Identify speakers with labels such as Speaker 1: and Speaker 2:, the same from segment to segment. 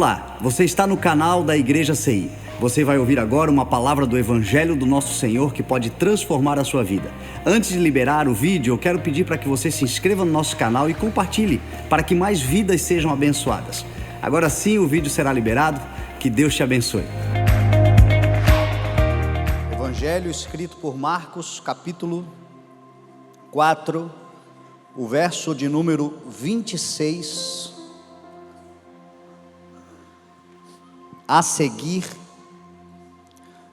Speaker 1: Olá, você está no canal da Igreja CI. Você vai ouvir agora uma palavra do Evangelho do Nosso Senhor que pode transformar a sua vida. Antes de liberar o vídeo, eu quero pedir para que você se inscreva no nosso canal e compartilhe, para que mais vidas sejam abençoadas. Agora sim o vídeo será liberado. Que Deus te abençoe. Evangelho escrito por Marcos, capítulo 4, o verso de número 26 a seguir,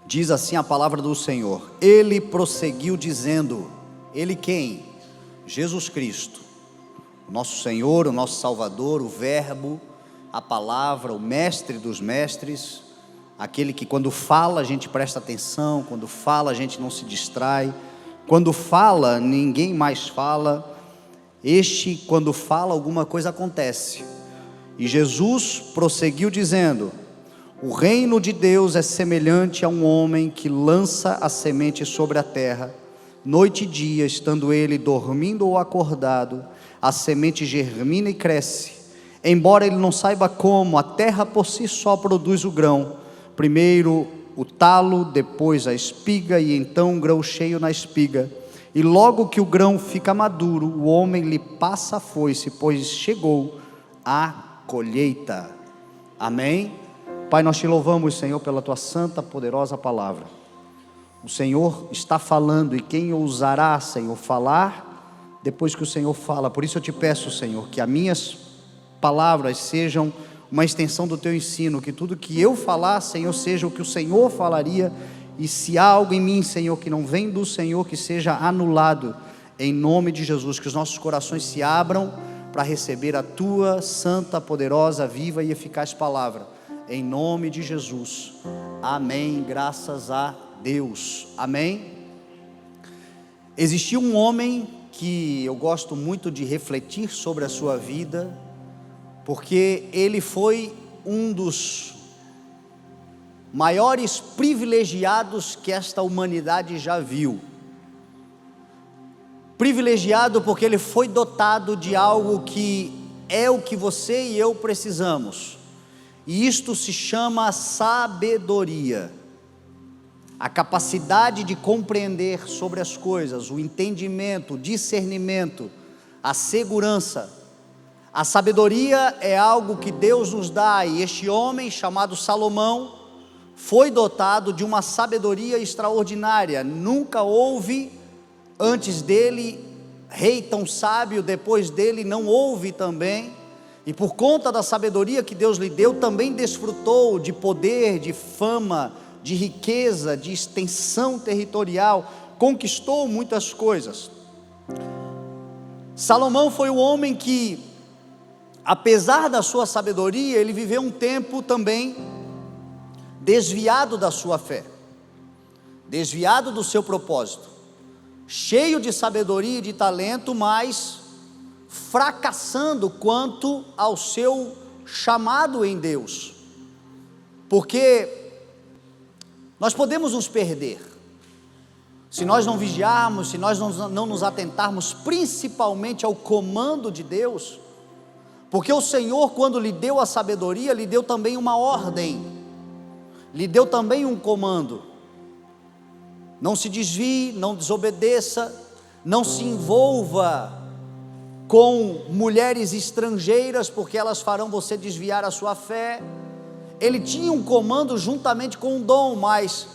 Speaker 1: diz assim a palavra do Senhor: Ele prosseguiu dizendo, Ele quem? Jesus Cristo, o nosso Senhor, o nosso Salvador, o Verbo, a palavra, o mestre dos mestres, aquele que quando fala a gente presta atenção, quando fala a gente não se distrai, quando fala ninguém mais fala, quando fala alguma coisa acontece. E Jesus prosseguiu dizendo: o reino de Deus é semelhante a um homem que lança a semente sobre a terra, noite e dia, estando ele dormindo ou acordado, a semente germina e cresce, embora ele não saiba como. A terra por si só produz o grão, primeiro o talo, depois a espiga, e então um grão cheio na espiga. E logo que o grão fica maduro, o homem lhe passa a foice, pois chegou a colheita. Amém? Pai, nós te louvamos, Senhor, pela tua santa, poderosa palavra. O Senhor está falando, e quem ousará, Senhor, falar depois que o Senhor fala? Por isso eu te peço, Senhor, que as minhas palavras sejam uma extensão do teu ensino, que tudo que eu falar, Senhor, seja o que o Senhor falaria, e se há algo em mim, Senhor, que não vem do Senhor, que seja anulado, em nome de Jesus. Que os nossos corações se abram para receber a tua santa, poderosa, viva e eficaz palavra, em nome de Jesus, amém, graças a Deus, amém. Existia um homem que eu gosto muito de refletir sobre a sua vida, porque ele foi um dos maiores privilegiados que esta humanidade já viu. Privilegiado porque ele foi dotado de algo que é o que você e eu precisamos, e isto se chama sabedoria, a capacidade de compreender sobre as coisas, o entendimento, o discernimento, a segurança. A sabedoria é algo que Deus nos dá, e este homem chamado Salomão foi dotado de uma sabedoria extraordinária. Nunca houve antes dele rei tão sábio, depois dele não houve também. E por conta da sabedoria que Deus lhe deu, também desfrutou de poder, de fama, de riqueza, de extensão territorial, conquistou muitas coisas. Salomão foi o homem que, apesar da sua sabedoria, ele viveu um tempo também desviado da sua fé, desviado do seu propósito, cheio de sabedoria e de talento, mas fracassando quanto ao seu chamado em Deus, porque nós podemos nos perder, se nós não vigiarmos, se nós não nos atentarmos principalmente ao comando de Deus, porque o Senhor, quando lhe deu a sabedoria, lhe deu também uma ordem, lhe deu também um comando: não se desvie, não desobedeça, não se envolva com mulheres estrangeiras, porque elas farão você desviar a sua fé. Ele tinha um comando juntamente com um dom, mas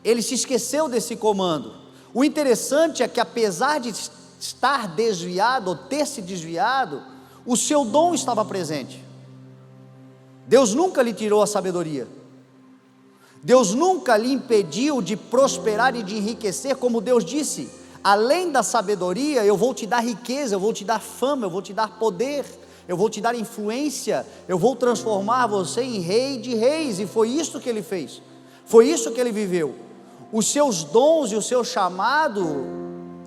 Speaker 1: ele se esqueceu desse comando. O interessante é que, apesar de estar desviado, ou ter se desviado, o seu dom estava presente. Deus nunca lhe tirou a sabedoria, Deus nunca lhe impediu de prosperar e de enriquecer. Como Deus disse: além da sabedoria, eu vou te dar riqueza, eu vou te dar fama, eu vou te dar poder, eu vou te dar influência, eu vou transformar você em rei de reis. E foi isso que ele fez, foi isso que ele viveu. Os seus dons e o seu chamado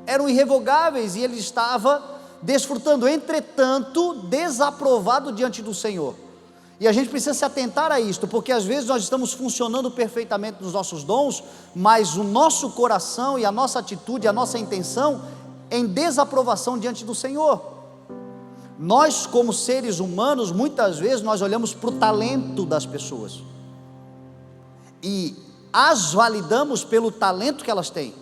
Speaker 1: eram irrevogáveis, e ele estava desfrutando, entretanto desaprovado diante do Senhor. E a gente precisa se atentar a isto, porque às vezes nós estamos funcionando perfeitamente nos nossos dons, mas o nosso coração e a nossa atitude, a nossa intenção em desaprovação diante do Senhor. Nós, como seres humanos, muitas vezes nós olhamos para o talento das pessoas e as validamos pelo talento que elas têm.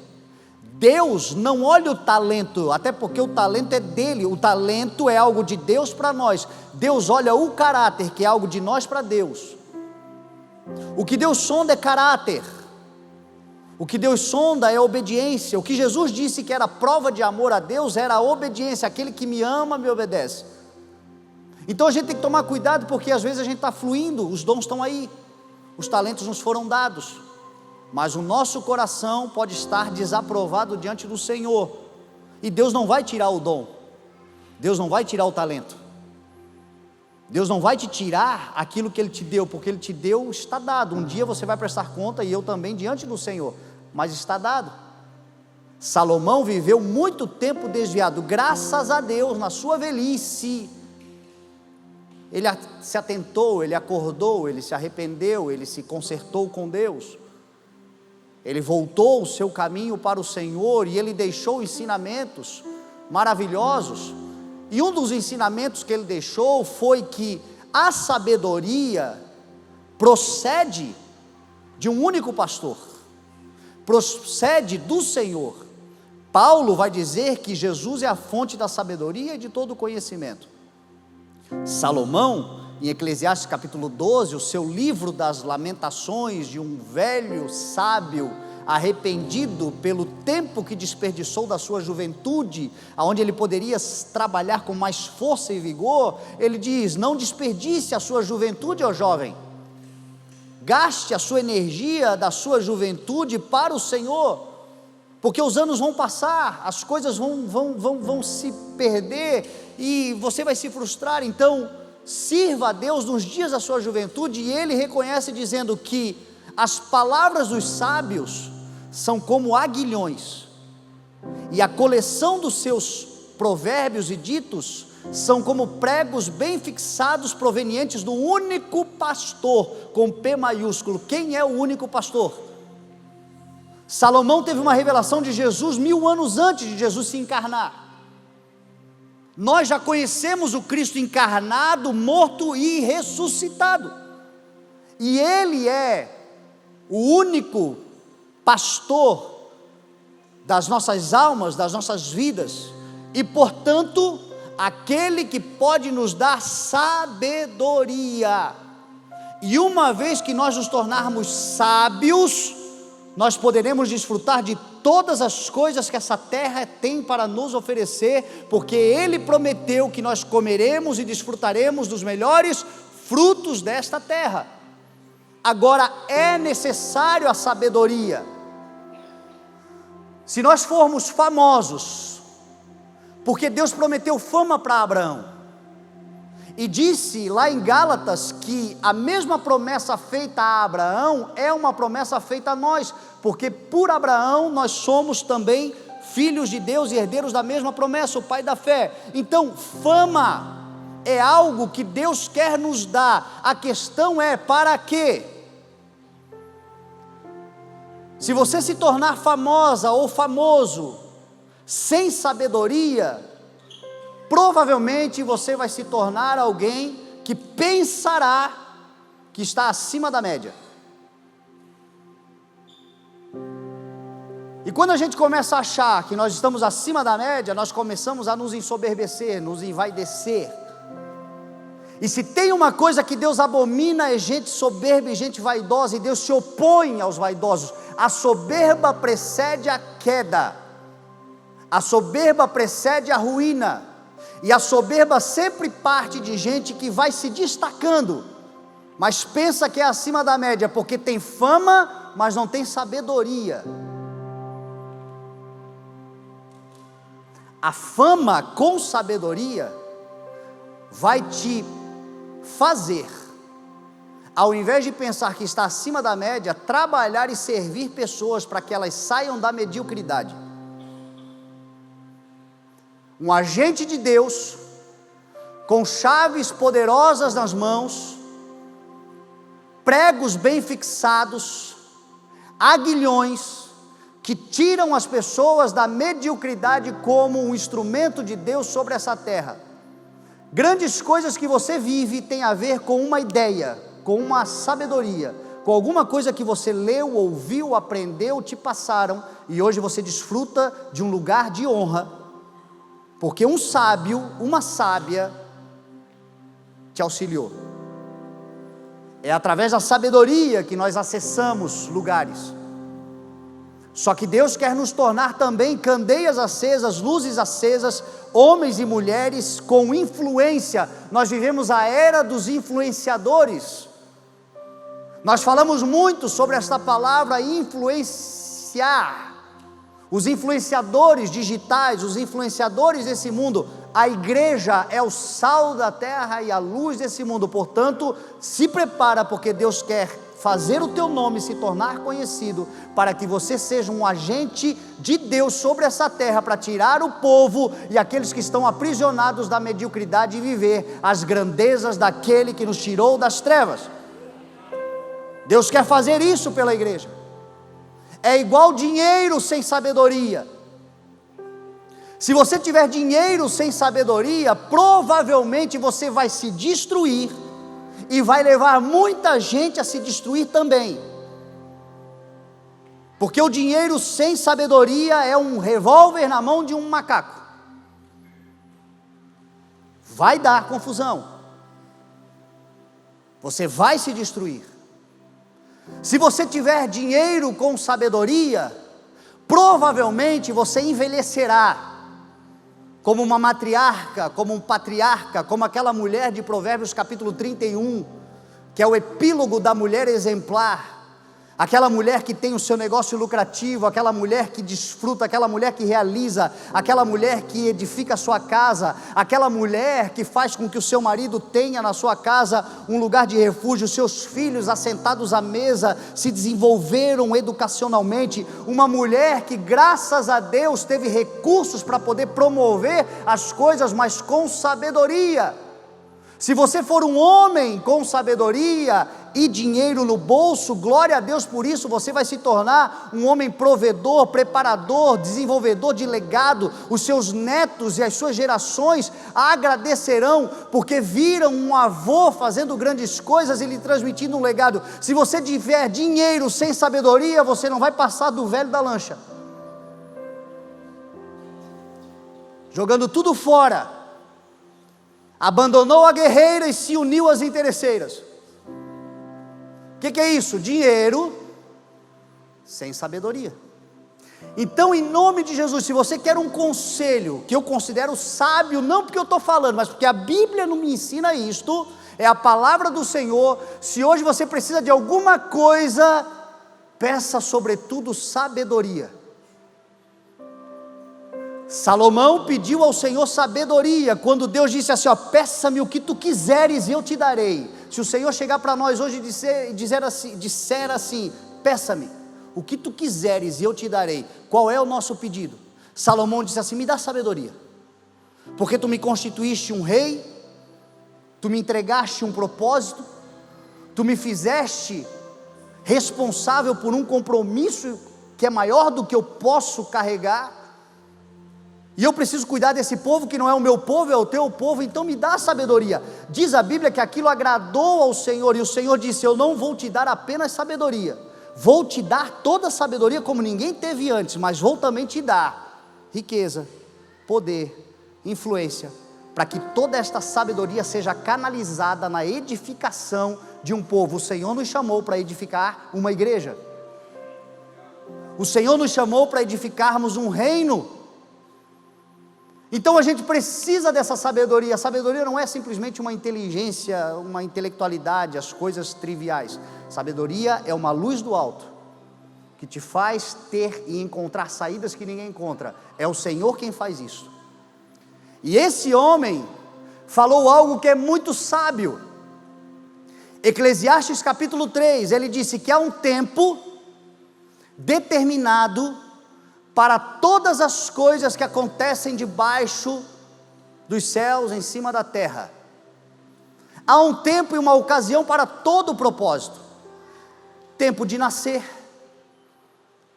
Speaker 1: Deus não olha o talento, até porque o talento é dele, o talento é algo de Deus para nós. Deus olha o caráter, que é algo de nós para Deus. O que Deus sonda é caráter, o que Deus sonda é obediência. O que Jesus disse que era prova de amor a Deus era a obediência. Aquele que me ama me obedece. Então a gente tem que tomar cuidado, porque às vezes a gente está fluindo, os dons estão aí, os talentos nos foram dados, mas o nosso coração pode estar desaprovado diante do Senhor, e Deus não vai tirar o dom, Deus não vai tirar o talento, Deus não vai te tirar aquilo que Ele te deu, porque Ele te deu, está dado. Um dia você vai prestar conta, e eu também, diante do Senhor, mas está dado. Salomão viveu muito tempo desviado, graças a Deus, na sua velhice, ele se atentou, ele acordou, ele se arrependeu, ele se consertou com Deus, ele voltou o seu caminho para o Senhor, e ele deixou ensinamentos maravilhosos. E um dos ensinamentos que ele deixou foi que a sabedoria procede de um único pastor, procede do Senhor. Paulo vai dizer que Jesus é a fonte da sabedoria e de todo o conhecimento. Salomão, em Eclesiastes capítulo 12, o seu livro das lamentações de um velho sábio arrependido pelo tempo que desperdiçou da sua juventude, aonde ele poderia trabalhar com mais força e vigor, ele diz: não desperdice a sua juventude, ó jovem, gaste a sua energia da sua juventude para o Senhor, porque os anos vão passar, as coisas vão se perder, e você vai se frustrar. Então sirva a Deus nos dias da sua juventude. E ele reconhece dizendo que as palavras dos sábios são como aguilhões, e a coleção dos seus provérbios e ditos são como pregos bem fixados, provenientes do único pastor, com P maiúsculo. Quem é o único pastor? Salomão teve uma revelação de Jesus 1000 anos antes de Jesus se encarnar. Nós já conhecemos o Cristo encarnado, morto e ressuscitado, e Ele é o único pastor das nossas almas, das nossas vidas, e portanto, aquele que pode nos dar sabedoria. E uma vez que nós nos tornarmos sábios, nós poderemos desfrutar de todas as coisas que essa terra tem para nos oferecer, porque Ele prometeu que nós comeremos e desfrutaremos dos melhores frutos desta terra. Agora é necessário a sabedoria. Se nós formos famosos, porque Deus prometeu fama para Abraão, e disse lá em Gálatas que a mesma promessa feita a Abraão é uma promessa feita a nós, porque por Abraão nós somos também filhos de Deus e herdeiros da mesma promessa, o pai da fé. Então fama é algo que Deus quer nos dar, a questão é para quê? Se você se tornar famosa ou famoso sem sabedoria, provavelmente você vai se tornar alguém que pensará que está acima da média. E quando a gente começa a achar que nós estamos acima da média, nós começamos a nos ensoberbecer, nos envaidecer. E se tem uma coisa que Deus abomina, é gente soberba e gente vaidosa, e Deus se opõe aos vaidosos. A soberba precede a queda, a soberba precede a ruína, e a soberba sempre parte de gente que vai se destacando, mas pensa que é acima da média, porque tem fama, mas não tem sabedoria. A fama com sabedoria vai te fazer, ao invés de pensar que está acima da média, trabalhar e servir pessoas para que elas saiam da mediocridade. Um agente de Deus, com chaves poderosas nas mãos, pregos bem fixados, aguilhões, que tiram as pessoas da mediocridade como um instrumento de Deus sobre essa terra. Grandes coisas que você vive tem a ver com uma ideia, com uma sabedoria, com alguma coisa que você leu, ouviu, aprendeu, te passaram, e hoje você desfruta de um lugar de honra, porque um sábio, uma sábia, te auxiliou. É através da sabedoria que nós acessamos lugares. Só que Deus quer nos tornar também candeias acesas, luzes acesas, homens e mulheres com influência. Nós vivemos a era dos influenciadores. Nós falamos muito sobre esta palavra influenciar. Os influenciadores digitais, os influenciadores desse mundo. A igreja é o sal da terra e a luz desse mundo. Portanto, se prepara, porque Deus quer fazer o teu nome se tornar conhecido, para que você seja um agente de Deus sobre essa terra, para tirar o povo e aqueles que estão aprisionados da mediocridade e viver as grandezas daquele que nos tirou das trevas. Deus quer fazer isso pela igreja. É igual dinheiro sem sabedoria. Se você tiver dinheiro sem sabedoria, provavelmente você vai se destruir e vai levar muita gente a se destruir também, porque o dinheiro sem sabedoria é um revólver na mão de um macaco, vai dar confusão, você vai se destruir. Se você tiver dinheiro com sabedoria, provavelmente você envelhecerá como uma matriarca, como um patriarca, como aquela mulher de Provérbios capítulo 31, que é o epílogo da mulher exemplar, aquela mulher que tem o seu negócio lucrativo, aquela mulher que desfruta, aquela mulher que realiza, aquela mulher que edifica a sua casa, aquela mulher que faz com que o seu marido tenha na sua casa um lugar de refúgio, seus filhos assentados à mesa se desenvolveram educacionalmente, uma mulher que graças a Deus teve recursos para poder promover as coisas, mas com sabedoria. Se você for um homem com sabedoria e dinheiro no bolso, glória a Deus por isso, você vai se tornar um homem provedor, preparador, desenvolvedor de legado. Os seus netos e as suas gerações agradecerão, porque viram um avô fazendo grandes coisas e lhe transmitindo um legado. Se você tiver dinheiro sem sabedoria, você não vai passar do velho da lancha, jogando tudo fora. Abandonou a guerreira e se uniu às interesseiras. O que é isso? Dinheiro sem sabedoria. Então, em nome de Jesus, se você quer um conselho que eu considero sábio, não porque eu estou falando, mas porque a Bíblia não me ensina isto, é a palavra do Senhor. Se hoje você precisa de alguma coisa, peça sobretudo sabedoria. Salomão pediu ao Senhor sabedoria, quando Deus disse assim, ó, peça-me o que tu quiseres e eu te darei. Se o Senhor chegar para nós hoje e disser assim, peça-me o que tu quiseres e eu te darei, qual é o nosso pedido? Salomão disse assim, me dá sabedoria, porque tu me constituíste um rei, tu me entregaste um propósito, tu me fizeste responsável por um compromisso que é maior do que eu posso carregar, e eu preciso cuidar desse povo que não é o meu povo, é o teu povo, então me dá sabedoria. Diz a Bíblia que aquilo agradou ao Senhor, e o Senhor disse, eu não vou te dar apenas sabedoria, vou te dar toda a sabedoria como ninguém teve antes, mas vou também te dar riqueza, poder, influência, para que toda esta sabedoria seja canalizada na edificação de um povo. O Senhor nos chamou para edificar uma igreja, o Senhor nos chamou para edificarmos um reino. Então a gente precisa dessa sabedoria. A sabedoria não é simplesmente uma inteligência, uma intelectualidade, as coisas triviais. Sabedoria é uma luz do alto, que te faz ter e encontrar saídas que ninguém encontra. É o Senhor quem faz isso. E esse homem falou algo que é muito sábio. Eclesiastes capítulo 3, ele disse que há um tempo determinado para todas as coisas que acontecem debaixo dos céus, em cima da terra. Há um tempo e uma ocasião para todo o propósito. Tempo de nascer,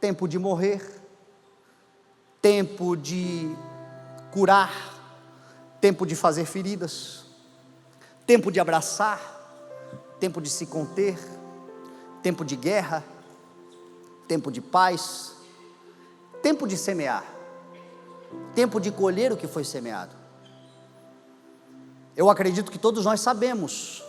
Speaker 1: tempo de morrer, tempo de curar, tempo de fazer feridas, tempo de abraçar, tempo de se conter, tempo de guerra, tempo de paz, tempo de semear, tempo de colher o que foi semeado. Eu acredito que todos nós sabemos,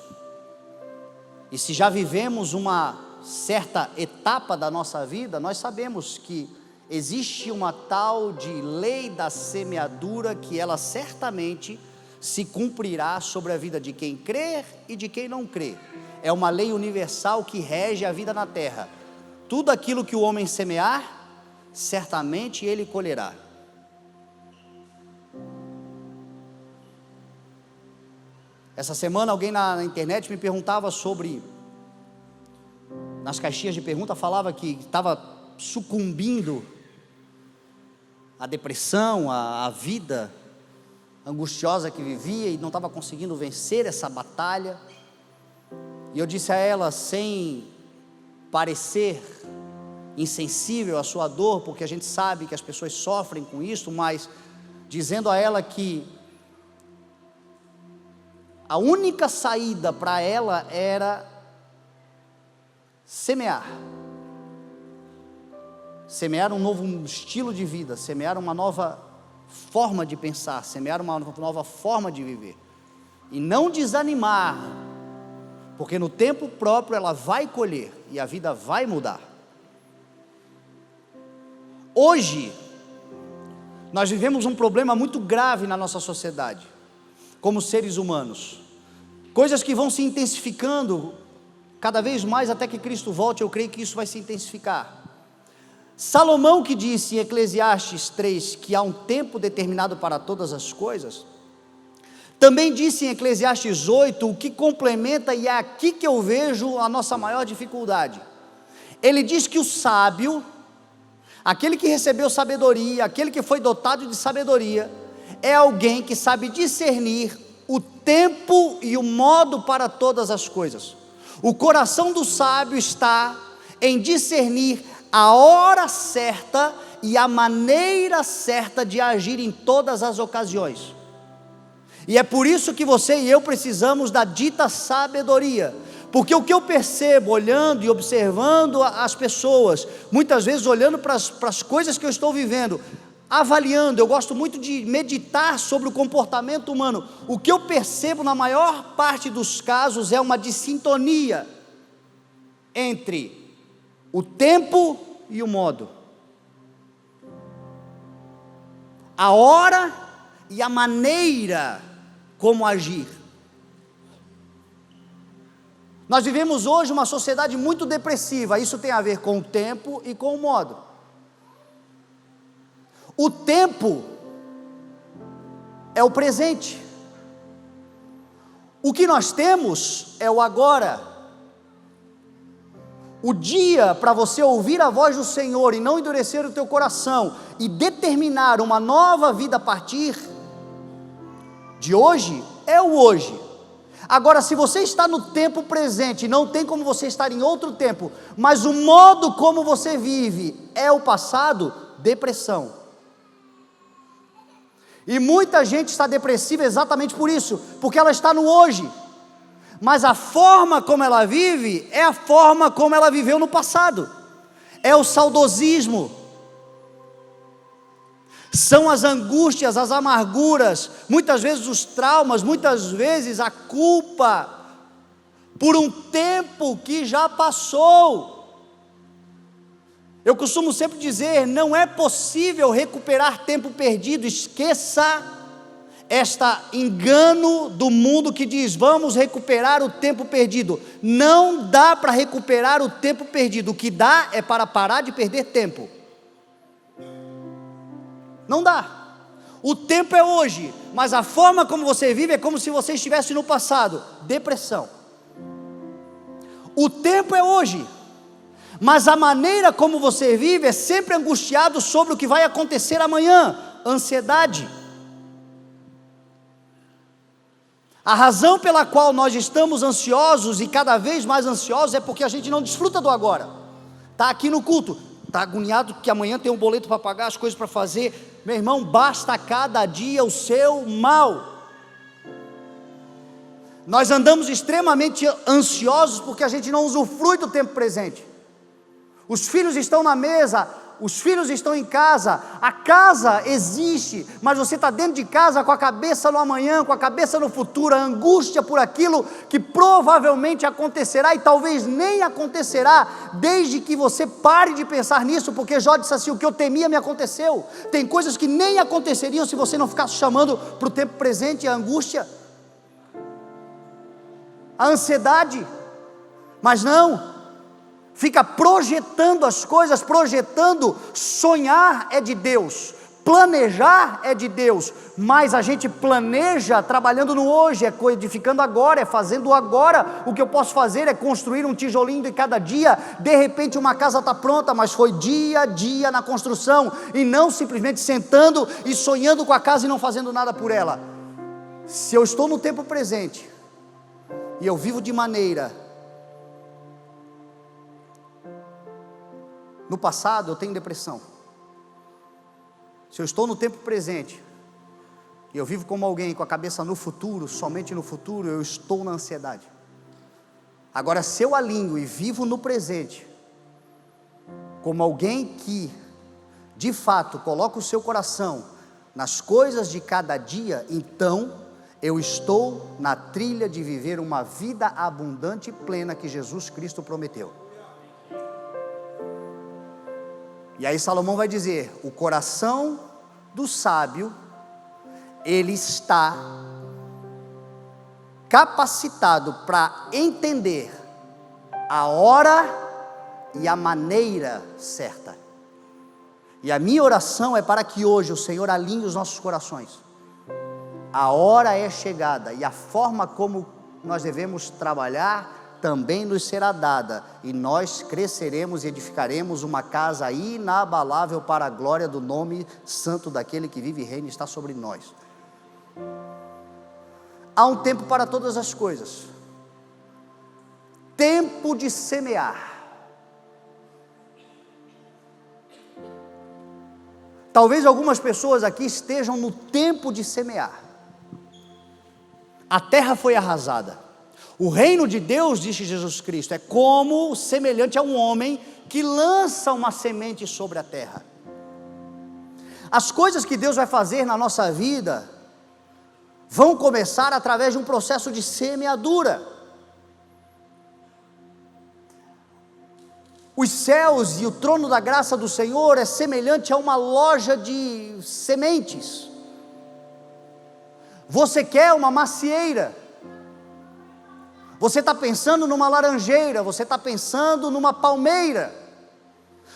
Speaker 1: e se já vivemos uma certa etapa da nossa vida, nós sabemos que existe uma tal de lei da semeadura, que ela certamente se cumprirá sobre a vida de quem crer e de quem não crê. É uma lei universal que rege a vida na terra. Tudo aquilo que o homem semear, certamente ele colherá. Essa semana alguém na internet me perguntava sobre, nas caixinhas de pergunta, falava que estava sucumbindo à depressão, à vida angustiosa que vivia e não estava conseguindo vencer essa batalha. E eu disse a ela, sem parecer insensível à sua dor, porque a gente sabe que as pessoas sofrem com isso, mas dizendo a ela que a única saída para ela era semear um novo estilo de vida, semear uma nova forma de pensar, semear uma nova forma de viver, e não desanimar, porque no tempo próprio ela vai colher, e a vida vai mudar. Hoje, nós vivemos um problema muito grave na nossa sociedade, como seres humanos, coisas que vão se intensificando cada vez mais até que Cristo volte. Eu creio que isso vai se intensificar. Salomão, que disse em Eclesiastes 3 que há um tempo determinado para todas as coisas, também disse em Eclesiastes 8, o que complementa, e é aqui que eu vejo a nossa maior dificuldade. Ele diz que o sábio, aquele que recebeu sabedoria, aquele que foi dotado de sabedoria, é alguém que sabe discernir o tempo e o modo para todas as coisas. O coração do sábio está em discernir a hora certa e a maneira certa de agir em todas as ocasiões. E é por isso que você e eu precisamos da dita sabedoria, porque o que eu percebo olhando e observando as pessoas, muitas vezes olhando para as coisas que eu estou vivendo, avaliando, eu gosto muito de meditar sobre o comportamento humano. O que eu percebo na maior parte dos casos é uma dissintonia entre o tempo e o modo, a hora e a maneira como agir. Nós vivemos hoje uma sociedade muito depressiva. Isso tem a ver com o tempo e com o modo. O tempo é o presente, o que nós temos é o agora. O dia para você ouvir a voz do Senhor e não endurecer o teu coração e determinar uma nova vida a partir de hoje, é o hoje. Agora, se você está no tempo presente, não tem como você estar em outro tempo, mas o modo como você vive é o passado, depressão. E muita gente está depressiva exatamente por isso, porque ela está no hoje, mas a forma como ela vive é a forma como ela viveu no passado, é o saudosismo, são as angústias, as amarguras, muitas vezes os traumas, muitas vezes a culpa por um tempo que já passou. Eu costumo sempre dizer, não é possível recuperar tempo perdido. Esqueça este engano do mundo que diz, vamos recuperar o tempo perdido. Não dá para recuperar o tempo perdido, o que dá é para parar de perder tempo. Não dá. O tempo é hoje, mas a forma como você vive é como se você estivesse no passado, depressão. O tempo é hoje, mas a maneira como você vive é sempre angustiado sobre o que vai acontecer amanhã, ansiedade. A razão pela qual nós estamos ansiosos e cada vez mais ansiosos é porque a gente não desfruta do agora. Está aqui no culto, está agoniado que amanhã tem um boleto para pagar, as coisas para fazer. Meu irmão, basta cada dia o seu mal. Nós andamos extremamente ansiosos porque a gente não usufrui do tempo presente. Os filhos estão na mesa, os filhos estão em casa, a casa existe, mas você está dentro de casa com a cabeça no amanhã, com a cabeça no futuro, a angústia por aquilo que provavelmente acontecerá e talvez nem acontecerá, desde que você pare de pensar nisso, porque Jó disse assim: o que eu temia me aconteceu. Tem coisas que nem aconteceriam se você não ficasse chamando para o tempo presente, a angústia, a ansiedade, mas não. Fica projetando as coisas, projetando. Sonhar é de Deus, planejar é de Deus, mas a gente planeja trabalhando no hoje, é codificando agora, é fazendo agora. O que eu posso fazer é construir um tijolinho de cada dia. De repente uma casa está pronta, mas foi dia a dia na construção, e não simplesmente sentando e sonhando com a casa e não fazendo nada por ela. Se eu estou no tempo presente e eu vivo de maneira... No passado eu tenho depressão. Se eu estou no tempo presente e eu vivo como alguém com a cabeça no futuro, somente no futuro, eu estou na ansiedade. Agora, se eu alinho e vivo no presente, como alguém que de fato coloca o seu coração nas coisas de cada dia, então eu estou na trilha de viver uma vida abundante e plena que Jesus Cristo prometeu. E aí Salomão vai dizer: o coração do sábio, ele está capacitado para entender a hora e a maneira certa. E a minha oração é para que hoje o Senhor alinhe os nossos corações. A hora é chegada, e a forma como nós devemos trabalhar também nos será dada, e nós cresceremos e edificaremos uma casa inabalável para a glória do nome santo daquele que vive e reina e está sobre nós. Há um tempo para todas as coisas. Tempo de semear. Talvez algumas pessoas aqui estejam no tempo de semear. A terra foi arrasada. O reino de Deus, disse Jesus Cristo, é como semelhante a um homem que lança uma semente sobre a terra. As coisas que Deus vai fazer na nossa vida vão começar através de um processo de semeadura. Os céus e o trono da graça do Senhor é semelhante a uma loja de sementes. Você quer uma macieira? Você está pensando numa laranjeira, você está pensando numa palmeira.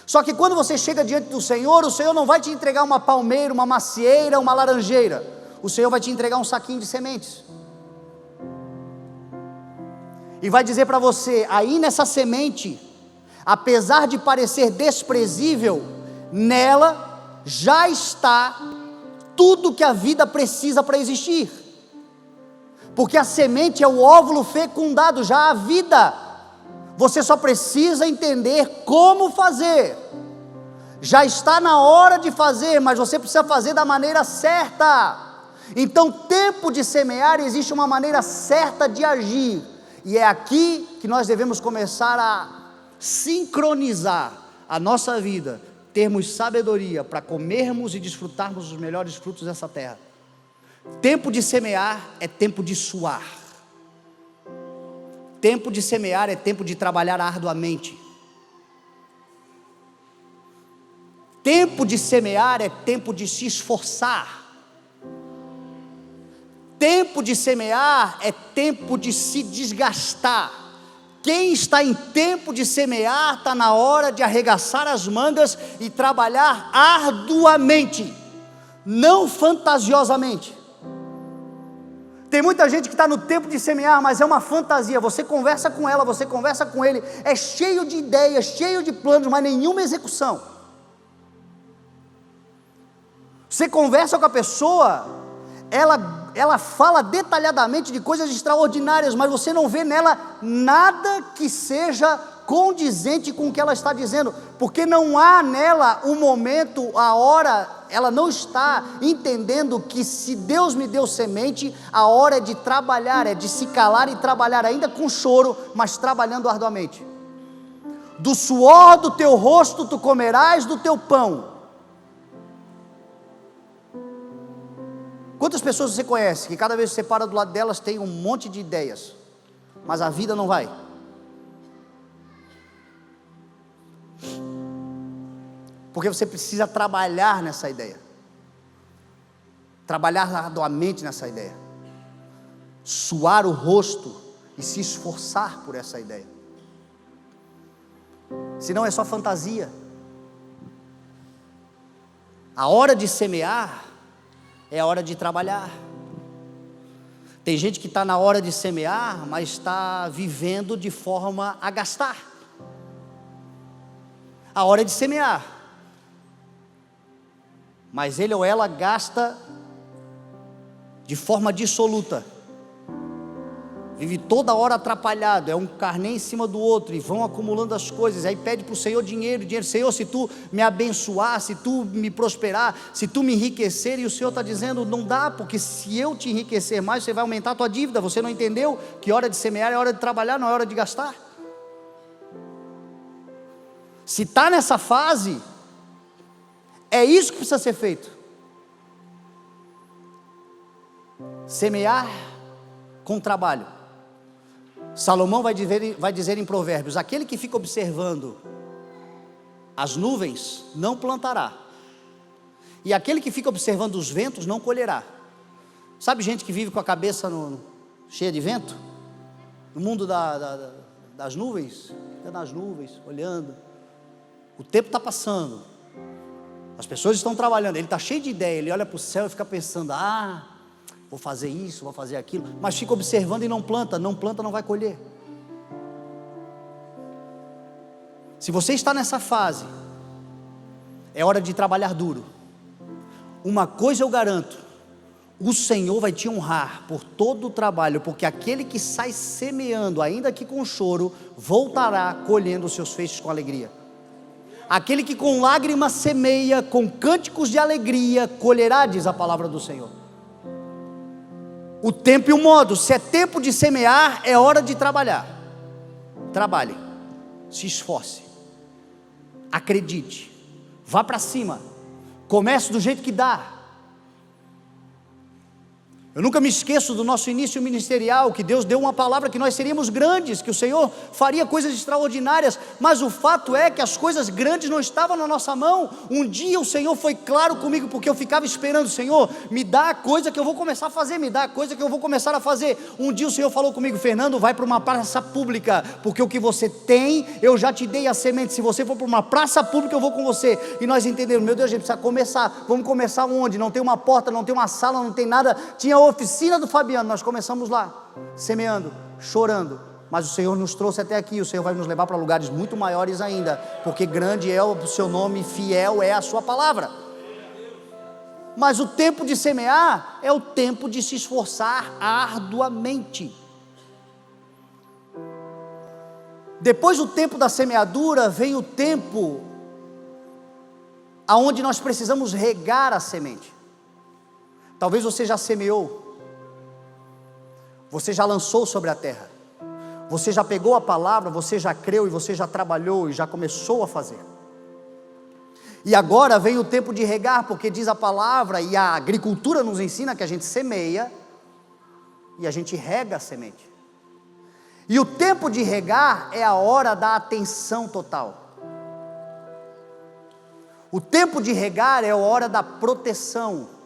Speaker 1: Só que quando você chega diante do Senhor, o Senhor não vai te entregar uma palmeira, uma macieira, uma laranjeira. O Senhor vai te entregar um saquinho de sementes. E vai dizer para você: aí nessa semente, apesar de parecer desprezível, nela já está tudo que a vida precisa para existir. Porque a semente é o óvulo fecundado, já há vida. Você só precisa entender como fazer. Já está na hora de fazer, mas você precisa fazer da maneira certa. Então, tempo de semear, existe uma maneira certa de agir. E é aqui que nós devemos começar a sincronizar a nossa vida, termos sabedoria para comermos e desfrutarmos os melhores frutos dessa terra. Tempo de semear é tempo de suar. Tempo de semear é tempo de trabalhar arduamente. Tempo de semear é tempo de se esforçar. Tempo de semear é tempo de se desgastar. Quem está em tempo de semear está na hora de arregaçar as mangas e trabalhar arduamente, não fantasiosamente. Tem muita gente que está no tempo de semear, mas é uma fantasia. Você conversa com ela, você conversa com ele, é cheio de ideias, cheio de planos, mas nenhuma execução. Você conversa com a pessoa, ela fala detalhadamente de coisas extraordinárias, mas você não vê nela nada que seja condizente com o que ela está dizendo, porque não há nela o momento, a hora ela não está entendendo que se Deus me deu semente, a hora é de trabalhar, é de se calar e trabalhar, ainda com choro, mas trabalhando arduamente. Do suor do teu rosto tu comerás do teu pão. Quantas pessoas você conhece que cada vez que você para do lado delas tem um monte de ideias, mas a vida não vai? Porque você precisa trabalhar nessa ideia, trabalhar arduamente nessa ideia, suar o rosto e se esforçar por essa ideia, senão é só fantasia. A hora de semear é a hora de trabalhar. Tem gente que está na hora de semear, mas está vivendo de forma a gastar. A hora é de semear, mas ele ou ela gasta de forma dissoluta, vive toda hora atrapalhado, é um carnê em cima do outro, e vão acumulando as coisas, aí pede para o Senhor dinheiro, Senhor, se tu me abençoar, se tu me prosperar, se tu me enriquecer, e o Senhor está dizendo, não dá, porque se eu te enriquecer mais, você vai aumentar a tua dívida. Você não entendeu que hora de semear é hora de trabalhar, não é hora de gastar? Se está nessa fase, é isso que precisa ser feito. Semear com trabalho. Salomão vai dizer em Provérbios: aquele que fica observando as nuvens não plantará, e aquele que fica observando os ventos não colherá. Sabe gente que vive com a cabeça cheia de vento? No mundo das nuvens, fica nas nuvens, olhando. O tempo está passando, as pessoas estão trabalhando, ele está cheio de ideia, ele olha para o céu e fica pensando, vou fazer isso, vou fazer aquilo, mas fica observando e não planta, não vai colher. Se você está nessa fase, é hora de trabalhar duro. Uma coisa eu garanto, o Senhor vai te honrar por todo o trabalho, porque aquele que sai semeando, ainda que com choro, voltará colhendo os seus feixes com alegria. Aquele que com lágrimas semeia, com cânticos de alegria, colherá, diz a palavra do Senhor. O tempo e o modo, se é tempo de semear, é hora de trabalhar. Trabalhe, se esforce, acredite, vá para cima, comece do jeito que dá. Eu nunca me esqueço do nosso início ministerial, que Deus deu uma palavra que nós seríamos grandes, que o Senhor faria coisas extraordinárias, mas o fato é que as coisas grandes não estavam na nossa mão. Um dia o Senhor foi claro comigo, porque eu ficava esperando, Senhor, me dá a coisa que eu vou começar a fazer, me dá a coisa que eu vou começar a fazer. Um dia o Senhor falou comigo, Fernando, vai para uma praça pública, porque o que você tem, eu já te dei a semente. Se você for para uma praça pública, eu vou com você. E nós entendemos, meu Deus, a gente precisa começar. Vamos começar onde? Não tem uma porta, não tem uma sala, não tem nada. Tinha a oficina do Fabiano, nós começamos lá, semeando, chorando, mas o Senhor nos trouxe até aqui. O Senhor vai nos levar para lugares muito maiores ainda, porque grande é o seu nome, fiel é a sua palavra. Mas o tempo de semear é o tempo de se esforçar arduamente. Depois do tempo da semeadura, vem o tempo aonde nós precisamos regar a semente. Talvez você já semeou, você já lançou sobre a terra, você já pegou a palavra, você já creu e você já trabalhou e já começou a fazer. E agora vem o tempo de regar, porque diz a palavra e a agricultura nos ensina que a gente semeia e a gente rega a semente. E o tempo de regar é a hora da atenção total. O tempo de regar é a hora da proteção.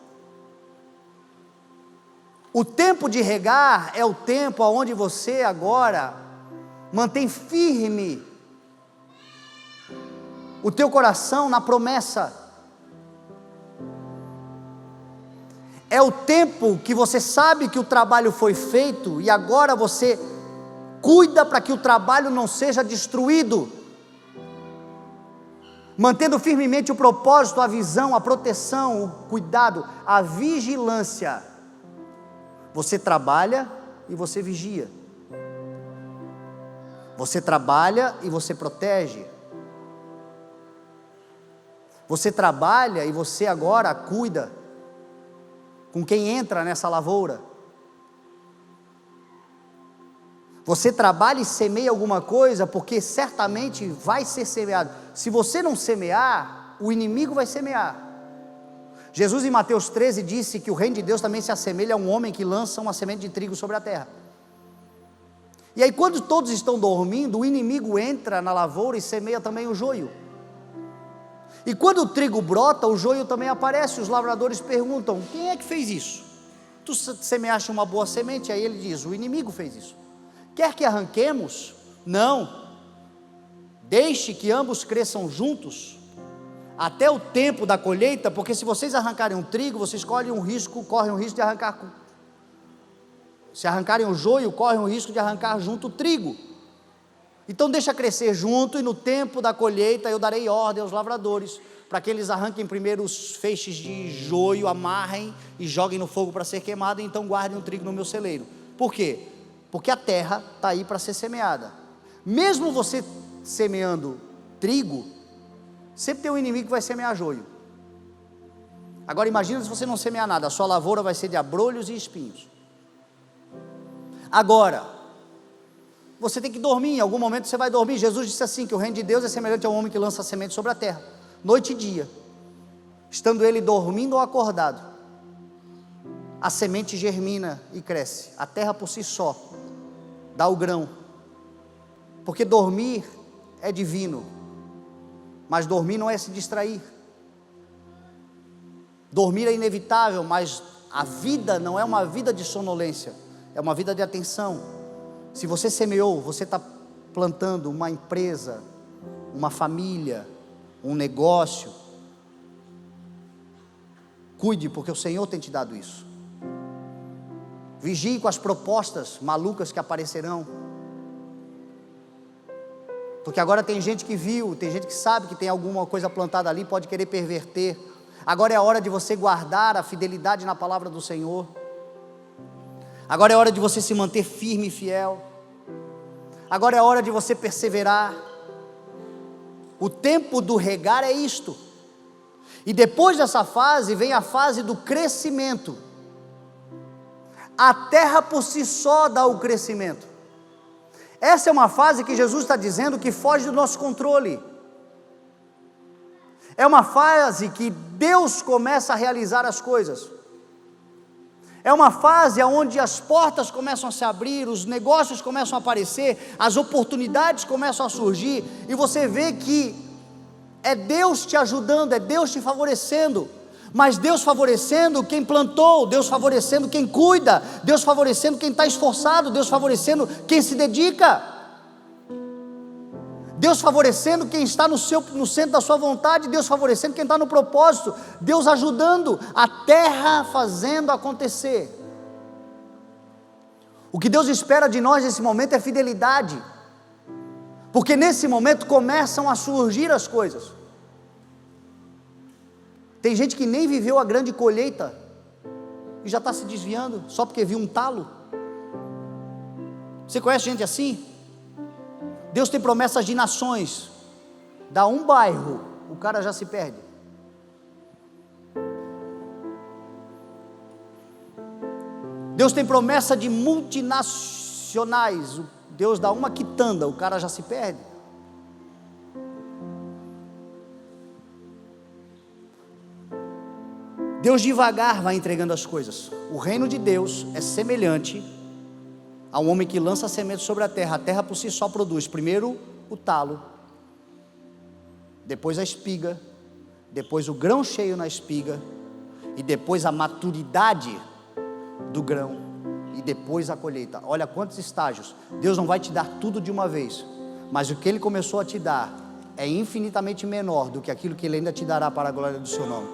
Speaker 1: O tempo de regar é o tempo onde você agora mantém firme o teu coração na promessa. É o tempo que você sabe que o trabalho foi feito e agora você cuida para que o trabalho não seja destruído, mantendo firmemente o propósito, a visão, a proteção, o cuidado, a vigilância. Você trabalha e você vigia. Você trabalha e você protege. Você trabalha e você agora cuida com quem entra nessa lavoura. Você trabalha e semeia alguma coisa, porque certamente vai ser semeado. Se você não semear, o inimigo vai semear. Jesus em Mateus 13 disse que o reino de Deus também se assemelha a um homem que lança uma semente de trigo sobre a terra. E aí quando todos estão dormindo, o inimigo entra na lavoura e semeia também o joio. E quando o trigo brota, o joio também aparece. Os lavradores perguntam: quem é que fez isso? Tu semeaste uma boa semente? Aí ele diz: o inimigo fez isso. Quer que arranquemos? Não. Deixe que ambos cresçam juntos até o tempo da colheita, porque se vocês arrancarem um trigo, vocês correm um risco de arrancar. Se arrancarem o joio, correm o risco de arrancar junto o trigo. Então deixa crescer junto, e no tempo da colheita eu darei ordem aos lavradores, para que eles arranquem primeiro os feixes de joio, amarrem e joguem no fogo para ser queimado, e então guardem o trigo no meu celeiro. Por quê? Porque a terra está aí para ser semeada. Mesmo você semeando trigo, sempre tem um inimigo que vai semear joio. Agora imagina se você não semear nada, a sua lavoura vai ser de abrolhos e espinhos. Agora, você tem que dormir, em algum momento você vai dormir. Jesus disse assim, que o reino de Deus é semelhante a um homem que lança a semente sobre a terra, noite e dia, estando ele dormindo ou acordado, a semente germina e cresce, a terra por si só dá o grão, porque dormir é divino, mas dormir não é se distrair. Dormir é inevitável, mas a vida não é uma vida de sonolência, é uma vida de atenção. Se você semeou, você está plantando uma empresa, uma família, um negócio. Cuide, porque o Senhor tem te dado isso. Vigie com as propostas malucas que aparecerão, porque agora tem gente que viu, tem gente que sabe que tem alguma coisa plantada ali, pode querer perverter. Agora é a hora de você guardar a fidelidade na palavra do Senhor. Agora é hora de você se manter firme e fiel. Agora é hora de você perseverar. O tempo do regar é isto. E depois dessa fase vem a fase do crescimento. A terra por si só dá o crescimento. Essa é uma fase que Jesus está dizendo que foge do nosso controle. É uma fase que Deus começa a realizar as coisas. É uma fase onde as portas começam a se abrir, os negócios começam a aparecer, as oportunidades começam a surgir, e você vê que é Deus te ajudando, é Deus te favorecendo, mas Deus favorecendo quem plantou, Deus favorecendo quem cuida, Deus favorecendo quem está esforçado, Deus favorecendo quem se dedica, Deus favorecendo quem está no centro da sua vontade, Deus favorecendo quem está no propósito, Deus ajudando, a terra fazendo acontecer. O que Deus espera de nós nesse momento é fidelidade, porque nesse momento começam a surgir as coisas. Tem gente que nem viveu a grande colheita e já está se desviando só porque viu um talo. Você conhece gente assim? Deus tem promessas de nações, dá um bairro, o cara já se perde. Deus tem promessa de multinacionais, Deus dá uma quitanda, o cara já se perde. Deus devagar vai entregando as coisas. O reino de Deus é semelhante a um homem que lança semente sobre a terra por si só produz, primeiro o talo, depois a espiga, depois o grão cheio na espiga, e depois a maturidade do grão, e depois a colheita. Olha quantos estágios. Deus não vai te dar tudo de uma vez, mas o que Ele começou a te dar é infinitamente menor do que aquilo que Ele ainda te dará para a glória do seu nome.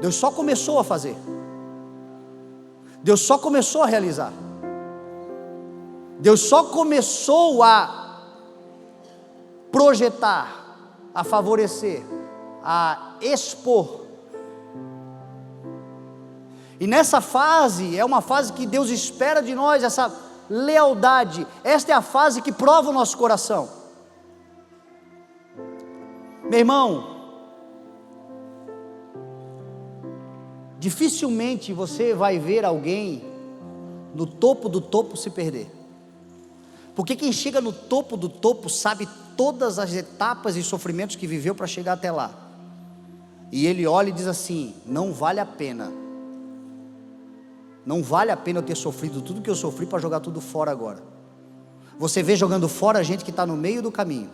Speaker 1: Deus só começou a fazer, Deus só começou a realizar, Deus só começou a projetar, a favorecer, a expor. E nessa fase, é uma fase que Deus espera de nós, essa lealdade. Esta é a fase que prova o nosso coração. Meu irmão, dificilmente você vai ver alguém no topo do topo se perder, porque quem chega no topo do topo sabe todas as etapas e sofrimentos que viveu para chegar até lá, e ele olha e diz assim: não vale a pena, não vale a pena eu ter sofrido tudo que eu sofri para jogar tudo fora agora. Você vê jogando fora a gente que está no meio do caminho,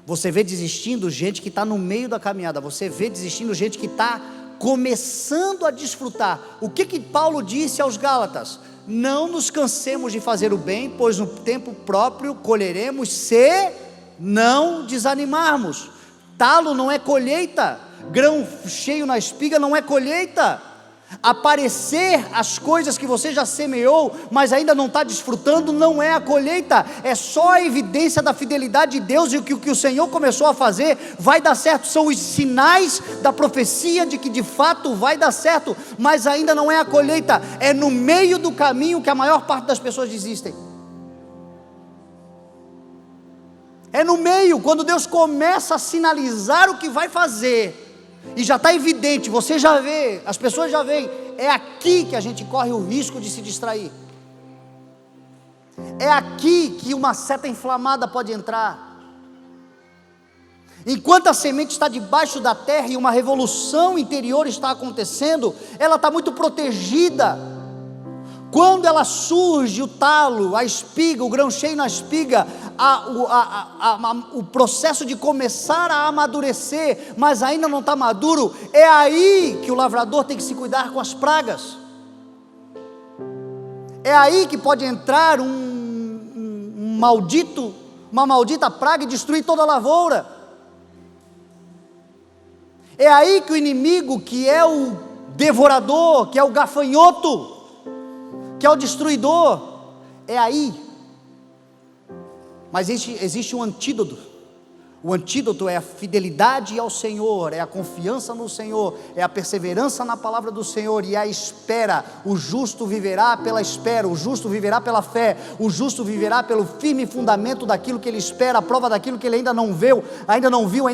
Speaker 1: você vê desistindo gente que está no meio da caminhada, você vê desistindo gente que está começando a desfrutar. O que Paulo disse aos Gálatas? Não nos cansemos de fazer o bem, pois no tempo próprio colheremos, se não desanimarmos. Talo não é colheita, grão cheio na espiga não é colheita. Aparecer as coisas que você já semeou, mas ainda não está desfrutando, não é a colheita, é só a evidência da fidelidade de Deus, e o que o Senhor começou a fazer vai dar certo, são os sinais da profecia de que de fato vai dar certo, mas ainda não é a colheita, é no meio do caminho que a maior parte das pessoas desistem. É no meio, quando Deus começa a sinalizar o que vai fazer, e já está evidente, você já vê, as pessoas já veem, é aqui que a gente corre o risco de se distrair, é aqui que uma seta inflamada pode entrar. Enquanto a semente está debaixo da terra e uma revolução interior está acontecendo, ela está muito protegida. Quando ela surge, o talo, a espiga, o grão cheio na espiga, o processo de começar a amadurecer, mas ainda não está maduro, é aí que o lavrador tem que se cuidar com as pragas, é aí que pode entrar uma maldita praga e destruir toda a lavoura, é aí que o inimigo, que é o devorador, que é o gafanhoto, que é o destruidor, é aí. Mas existe um antídoto. O antídoto é a fidelidade ao Senhor, é a confiança no Senhor, é a perseverança na palavra do Senhor e a espera. O justo viverá pela espera, o justo viverá pela fé, o justo viverá pelo firme fundamento daquilo que ele espera, a prova daquilo que ele ainda não viu, ainda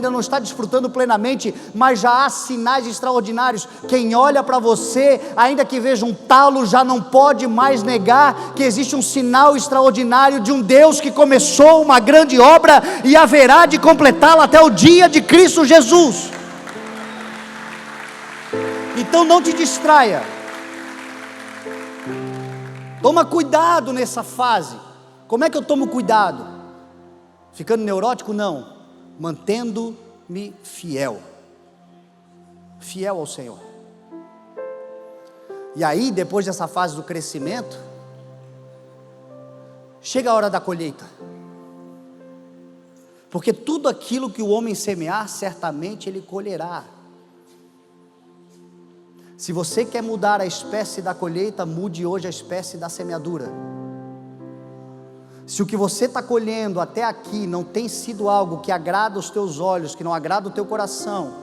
Speaker 1: não está desfrutando plenamente, mas já há sinais extraordinários. Quem olha para você, ainda que veja um talo, já não pode mais negar que existe um sinal extraordinário de um Deus que começou uma grande obra e haverá de completá-la até o dia de Cristo Jesus. Então não te distraia, toma cuidado nessa fase. Como é que eu tomo cuidado? Ficando neurótico? Não, mantendo-me fiel ao Senhor. E aí, depois dessa fase do crescimento, chega a hora da colheita. Porque tudo aquilo que o homem semear, certamente ele colherá. Se você quer mudar a espécie da colheita, mude hoje a espécie da semeadura. Se o que você está colhendo até aqui não tem sido algo que agrada os teus olhos, que não agrada o teu coração,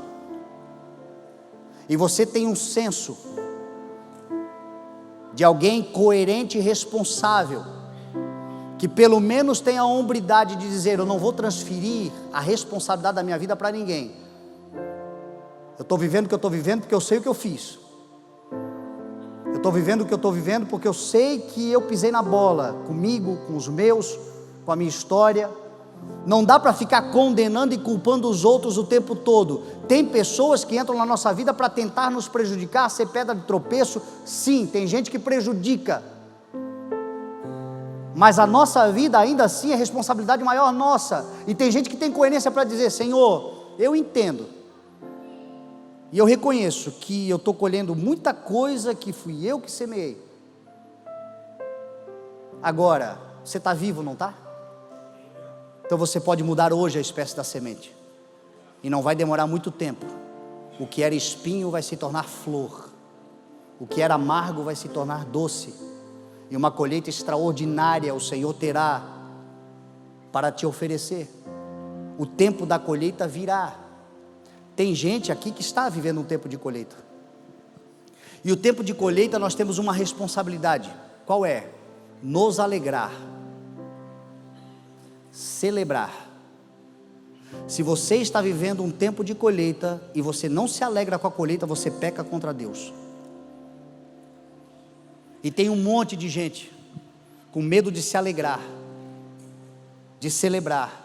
Speaker 1: e você tem um senso de alguém coerente e responsável, que pelo menos tenha a hombridade de dizer: eu não vou transferir a responsabilidade da minha vida para ninguém, eu estou vivendo o que eu estou vivendo porque eu sei o que eu fiz, eu estou vivendo o que eu estou vivendo porque eu sei que eu pisei na bola, comigo, com os meus, com a minha história. Não dá para ficar condenando e culpando os outros o tempo todo. Tem pessoas que entram na nossa vida para tentar nos prejudicar, ser pedra de tropeço. Sim, tem gente que prejudica, mas a nossa vida ainda assim é responsabilidade maior nossa. E tem gente que tem coerência para dizer: Senhor, eu entendo, e eu reconheço que eu estou colhendo muita coisa que fui eu que semeei. Agora, você está vivo, não está? Então você pode mudar hoje a espécie da semente, e não vai demorar muito tempo. O que era espinho vai se tornar flor, o que era amargo vai se tornar doce, e uma colheita extraordinária o Senhor terá para te oferecer. O tempo da colheita virá. Tem gente aqui que está vivendo um tempo de colheita, e o tempo de colheita nós temos uma responsabilidade. Qual é? Nos alegrar, celebrar Se você está vivendo um tempo de colheita e você não se alegra com a colheita, você peca contra Deus. E tem um monte de gente com medo de se alegrar, de celebrar,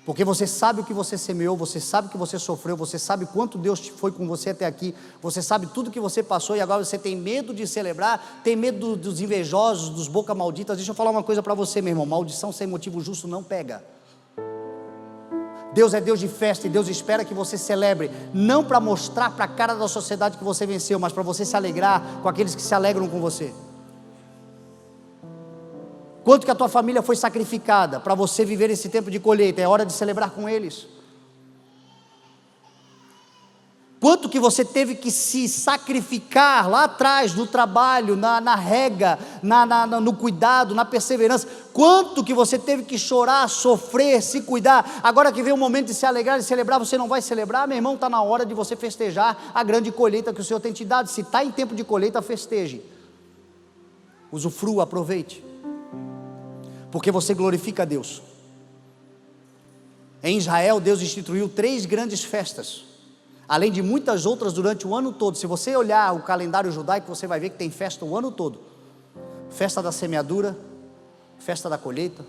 Speaker 1: porque você sabe o que você semeou, você sabe o que você sofreu, você sabe quanto Deus foi com você até aqui, você sabe tudo que você passou, e agora você tem medo de celebrar, tem medo dos invejosos, dos boca malditas. Deixa eu falar uma coisa para você, meu irmão: maldição sem motivo justo não pega. Deus é Deus de festa, e Deus espera que você celebre, não para mostrar para a cara da sociedade que você venceu, mas para você se alegrar com aqueles que se alegram com você. Quanto que a tua família foi sacrificada para você viver esse tempo de colheita? É hora de celebrar com eles. Quanto que você teve que se sacrificar lá atrás, no trabalho, na rega, no cuidado, na perseverança. Quanto que você teve que chorar, sofrer, se cuidar. Agora que vem o momento de se alegrar e celebrar, você não vai celebrar? Meu irmão, está na hora de você festejar a grande colheita que o Senhor tem te dado. Se está em tempo de colheita, festeje, usufrua, aproveite, porque você glorifica a Deus. Em Israel, Deus instituiu 3 grandes festas, além de muitas outras durante o ano todo. Se você olhar o calendário judaico, você vai ver que tem festa o ano todo: festa da semeadura, festa da colheita,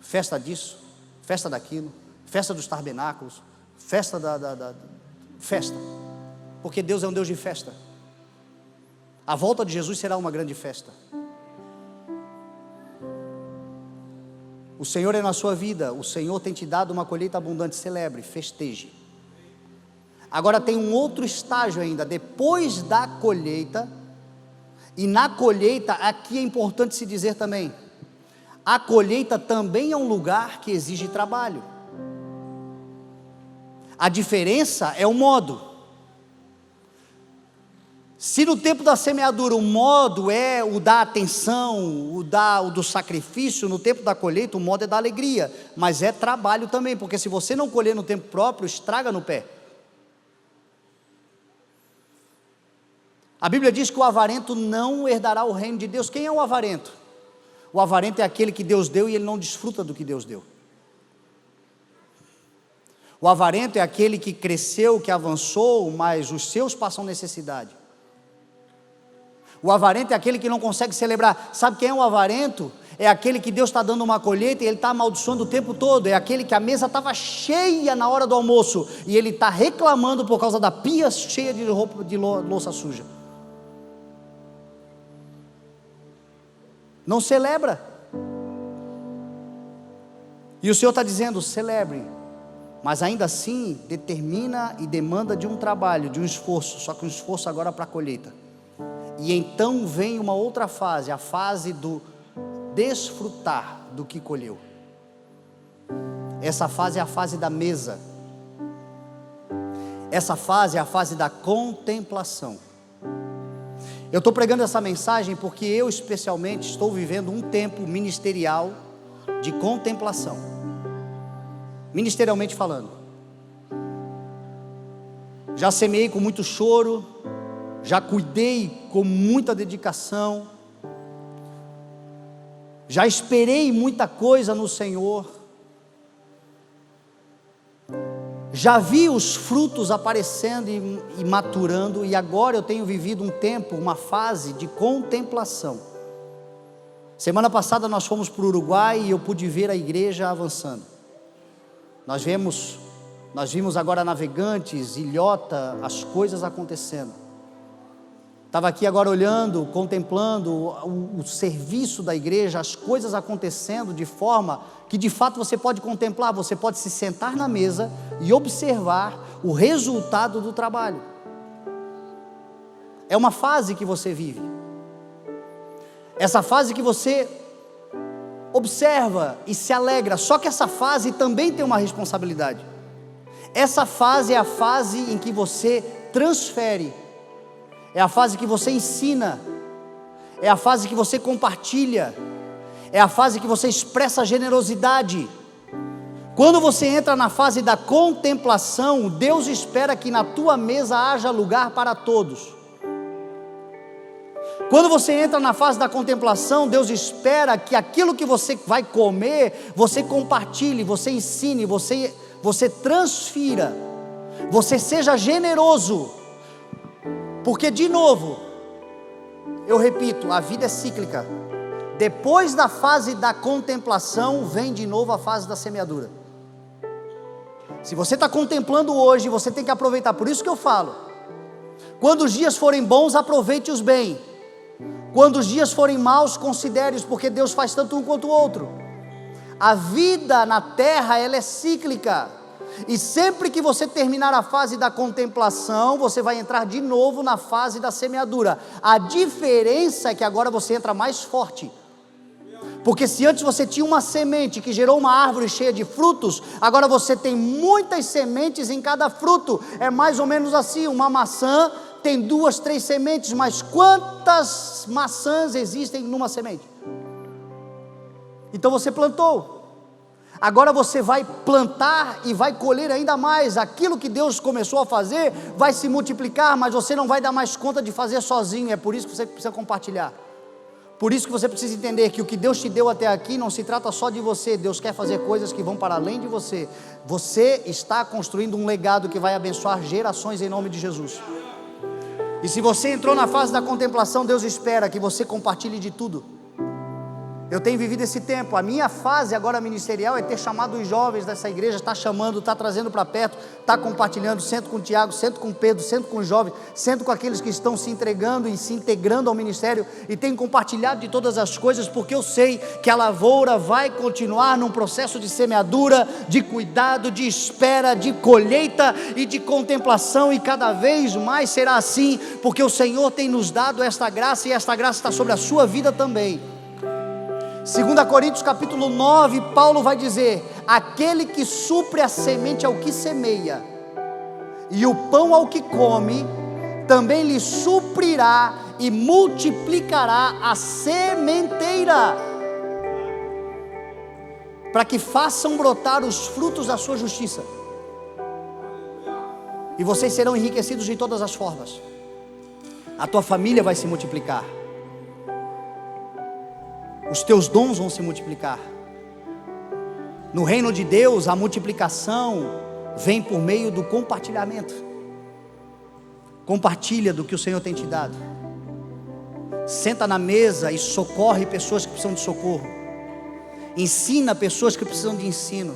Speaker 1: festa disso, festa daquilo, festa dos tabernáculos, festa festa, porque Deus é um Deus de festa. A volta de Jesus será uma grande festa. O Senhor é na sua vida, o Senhor tem te dado uma colheita abundante. Celebre, festeje. Agora tem um outro estágio ainda, depois da colheita. E na colheita, aqui é importante se dizer também, a colheita também é um lugar que exige trabalho. A diferença é o modo. Se no tempo da semeadura o modo é o da atenção, o do sacrifício, no tempo da colheita o modo é da alegria, mas é trabalho também, porque se você não colher no tempo próprio, estraga no pé. A Bíblia diz que o avarento não herdará o reino de Deus. Quem é o avarento? O avarento é aquele que Deus deu e ele não desfruta do que Deus deu. O avarento é aquele que cresceu, que avançou, mas os seus passam necessidade. O avarento é aquele que não consegue celebrar. Sabe quem é o avarento? É aquele que Deus está dando uma colheita e ele está amaldiçoando o tempo todo. É aquele que a mesa estava cheia na hora do almoço e ele está reclamando por causa da pia cheia de roupa, de louça suja. Não celebra. E o Senhor está dizendo: celebre, mas ainda assim determina e demanda de um trabalho, de um esforço, só que um esforço agora para a colheita. E então vem uma outra fase, a fase do desfrutar do que colheu. Essa fase é a fase da mesa. Essa fase é a fase da contemplação. Eu estou pregando essa mensagem porque eu especialmente estou vivendo um tempo ministerial de contemplação, ministerialmente falando. Já semeei com muito choro, já cuidei com muita dedicação, já esperei muita coisa no Senhor, já vi os frutos aparecendo e maturando, e agora eu tenho vivido um tempo, uma fase de contemplação. Semana passada nós fomos para o Uruguai e eu pude ver a igreja avançando. Nós vimos agora Navegantes, Ilhota, as coisas acontecendo. Estava aqui agora olhando, contemplando o serviço da igreja, as coisas acontecendo de forma que de fato você pode contemplar, você pode se sentar na mesa e observar o resultado do trabalho. É uma fase que você vive, essa fase que você observa e se alegra, só que essa fase também tem uma responsabilidade. Essa fase é a fase em que você transfere, é a fase que você ensina, é a fase que você compartilha, é a fase que você expressa generosidade. Quando você entra na fase da contemplação, Deus espera que na tua mesa haja lugar para todos. Quando você entra na fase da contemplação, Deus espera que aquilo que você vai comer, você compartilhe, você ensine, você você transfira, você seja generoso, porque de novo, eu repito, a vida é cíclica. Depois da fase da contemplação, vem de novo a fase da semeadura. Se você está contemplando hoje, você tem que aproveitar. Por isso que eu falo, quando os dias forem bons, aproveite-os bem. Quando os dias forem maus, considere-os, porque Deus faz tanto um quanto o outro. A vida na terra, ela é cíclica. E sempre que você terminar a fase da contemplação, você vai entrar de novo na fase da semeadura. A diferença é que agora você entra mais forte. Porque se antes você tinha uma semente que gerou uma árvore cheia de frutos, agora você tem muitas sementes em cada fruto. É mais ou menos assim, uma maçã tem 2, 3 sementes, mas quantas maçãs existem numa semente? Então você plantou, agora você vai plantar e vai colher ainda mais. Aquilo que Deus começou a fazer vai se multiplicar, mas você não vai dar mais conta de fazer sozinho. É por isso que você precisa compartilhar. Por isso que você precisa entender que o que Deus te deu até aqui não se trata só de você. Deus quer fazer coisas que vão para além de você. Você está construindo um legado que vai abençoar gerações em nome de Jesus. E se você entrou na fase da contemplação, Deus espera que você compartilhe de tudo. Eu tenho vivido esse tempo. A minha fase agora ministerial é ter chamado os jovens dessa igreja, está chamando, está trazendo para perto, está compartilhando. Sento com o Tiago, sento com o Pedro, sento com os jovens, sento com aqueles que estão se entregando e se integrando ao ministério, e tenho compartilhado de todas as coisas, porque eu sei que a lavoura vai continuar num processo de semeadura, de cuidado, de espera, de colheita e de contemplação, e cada vez mais será assim, porque o Senhor tem nos dado esta graça, e esta graça está sobre a sua vida também. 2 Coríntios capítulo 9, Paulo vai dizer: aquele que supre a semente ao que semeia, e o pão ao que come, também lhe suprirá e multiplicará a sementeira, para que façam brotar os frutos da sua justiça, e vocês serão enriquecidos de todas as formas. A tua família vai se multiplicar, os teus dons vão se multiplicar. No reino de Deus, a multiplicação vem por meio do compartilhamento. Compartilha do que o Senhor tem te dado. Senta na mesa e socorre pessoas que precisam de socorro. Ensina pessoas que precisam de ensino.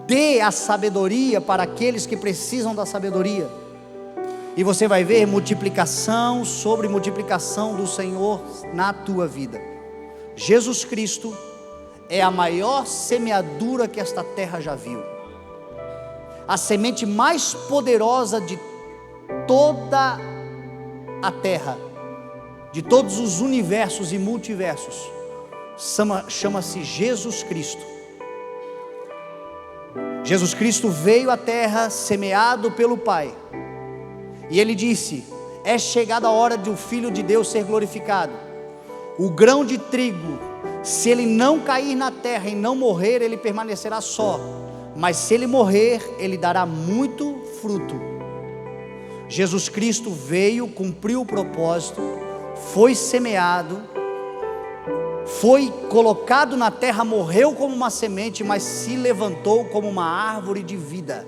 Speaker 1: Dê a sabedoria para aqueles que precisam da sabedoria. E você vai ver multiplicação sobre multiplicação do Senhor na tua vida. Jesus Cristo é a maior semeadura que esta terra já viu. A semente mais poderosa de toda a terra, de todos os universos e multiversos, chama-se Jesus Cristo. Jesus Cristo veio à terra semeado pelo Pai, e Ele disse: é chegada a hora de o Filho de Deus ser glorificado. O grão de trigo, se ele não cair na terra e não morrer, ele permanecerá só, mas se ele morrer, ele dará muito fruto. Jesus Cristo veio, cumpriu o propósito, foi semeado, foi colocado na terra, morreu como uma semente, mas se levantou como uma árvore de vida.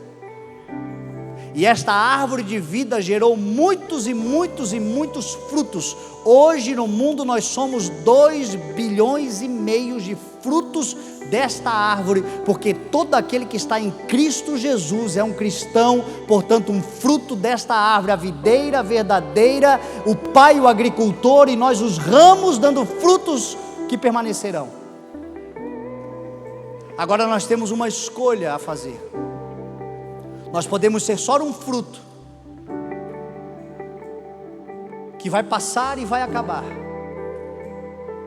Speaker 1: E esta árvore de vida gerou muitos e muitos e muitos frutos. Hoje no mundo nós somos 2,5 bilhões de frutos desta árvore, porque todo aquele que está em Cristo Jesus é um cristão, portanto um fruto desta árvore, a videira verdadeira, o Pai o agricultor, e nós os ramos dando frutos que permanecerão. Agora nós temos uma escolha a fazer. Nós podemos ser só um fruto que vai passar e vai acabar,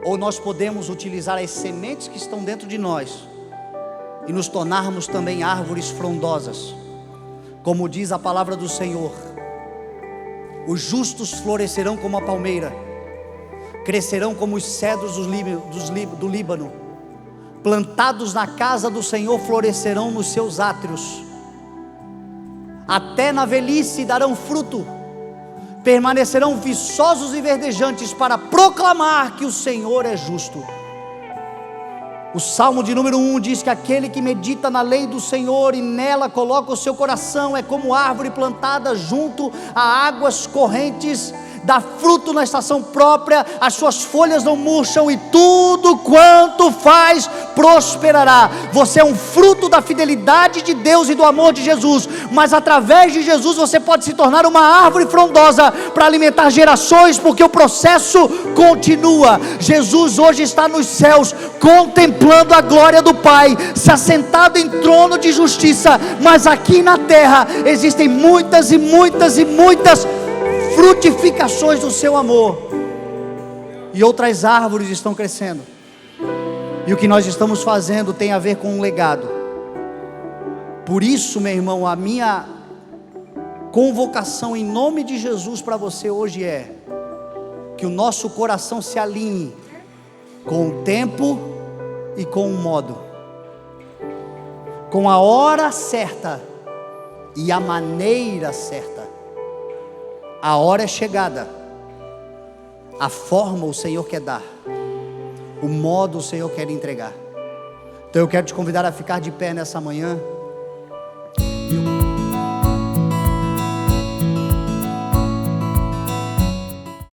Speaker 1: ou nós podemos utilizar as sementes que estão dentro de nós e nos tornarmos também árvores frondosas. Como diz a palavra do Senhor: os justos florescerão como a palmeira, crescerão como os cedros do Líbano, plantados na casa do Senhor, florescerão nos seus átrios. Até na velhice darão fruto, permanecerão viçosos e verdejantes, para proclamar que o Senhor é justo. O Salmo de número 1 diz que aquele que medita na lei do Senhor e nela coloca o seu coração é como árvore plantada junto a águas correntes, dá fruto na estação própria, as suas folhas não murcham e tudo quanto faz prosperará. Você é um fruto da fidelidade de Deus e do amor de Jesus, mas através de Jesus você pode se tornar uma árvore frondosa para alimentar gerações, porque o processo continua. Jesus hoje está nos céus, contemplando a glória do Pai, se assentado em trono de justiça, mas aqui na terra existem muitas e muitas e muitas frutificações do seu amor, e outras árvores estão crescendo, e o que nós estamos fazendo tem a ver com um legado. Por isso, meu irmão, a minha convocação em nome de Jesus para você hoje é que o nosso coração se alinhe com o tempo e com o modo, com a hora certa e a maneira certa. A hora é chegada, a forma o Senhor quer dar, o modo o Senhor quer entregar. Então eu quero te convidar a ficar de pé nessa manhã.